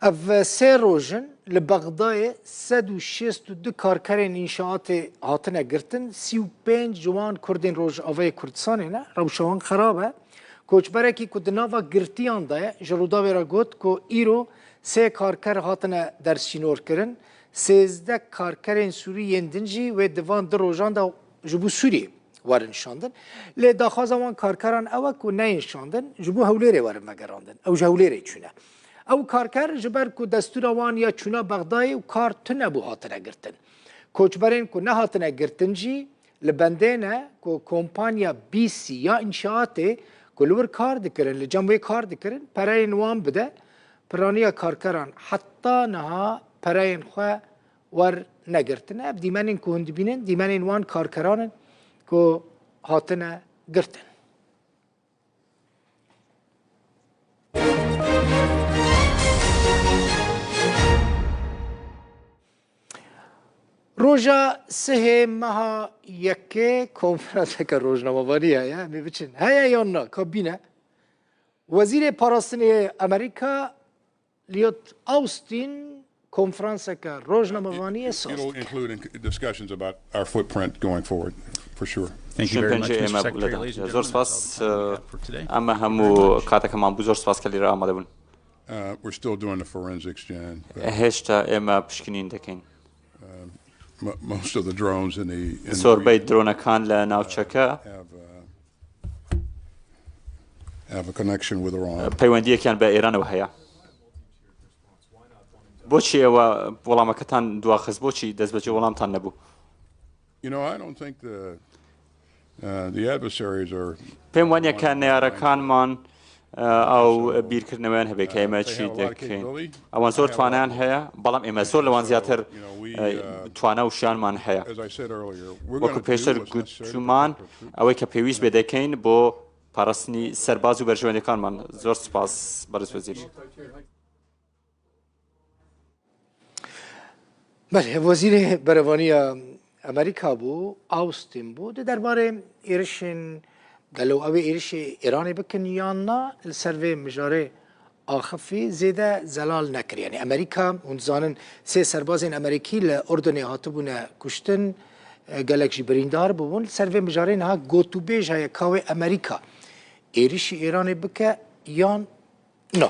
اف سه روژن لبغداد 162 کارکرین انشاءات هاتنه گرتن 35 جوان کردین روجافای کردستان نه روشوان خرابه کوچبره کی کدناوا گرتیان ده جرودا ورا گوت کو ایرو سه کارکر هاتنه در سینور کرن 13 کارکرین سوری یندنجی و دوان در روجان دا جبو سوری ورن شاندن لی داخواز وان کارکران او کو نه شاندن جبو هولیره ورن مگراندن او جهولیره چونه او کارکر جبر کو دستور وان یا چونا بغدای و کار تنه بو هاتنه گرتن کوچبرین کو نه هاتنه گرتن جی لبندینه کو کمپانیا بی سی یا انشاءات کلور کار دکرن لجنبوی کار دکرن پراین وان بده پرانیا کارکران حتی نها پراین خو ور نگرتنه اب دیمنین کو هند بینن دیمنین وان کارکرانن کو هاتنه گرتن روجا سه ماه یکی کنفرانس که روزنامه‌نگاری هیا می‌بینن هیا یا نه کابینه وزیر پاراستنی امریکا لیوت آوستین کنفرانس که روزنامه‌نگاری ساخت. It'll include discussions about our footprint going forward, for sure. Thank you very much, Mr. Secretary. Ladies and gentlemen, for today. اما همو کاتا کمان بزرگ سپاس کلی را آماده بون. We're still doing the forensics, Jan. هشتا اما پشکنین دکین. Most of the drones in the سوربای درون کان لناوچکا have a connection with Iran. پیوندی کن به ایران و هیا. بوچی و ولام کتان دواخز بوچی دست بچه ولام تان نبو. You know, I don't think the adversaries are. پیوندی کن نیارکان من او بیرکردنوان هبه که ایمه چی دکین. اوان زور توانان هیا، بالام ایمه زور لوان زیاتر توانه و شان من هیا. وقتی پیشتر گوشمان اوی که پیویش بدکین با پاراسنی سرباز و برجوانی کان من زور سپاس برای وزیر. بله وزیر بروانی امریکا بو آوستین بود درباره ایرشن قالوا أوي إيش إيراني بكن يانا السرفي مجاري آخفي زيادة زلال نكر يعني أمريكا ونزانن سه سربازين أمريكي لأردن هاتبونا كشتن قالك جبريندار بون السرفي مجاري نها قوتو بيج هاي كاوي أمريكا إيش إيراني بك يان نو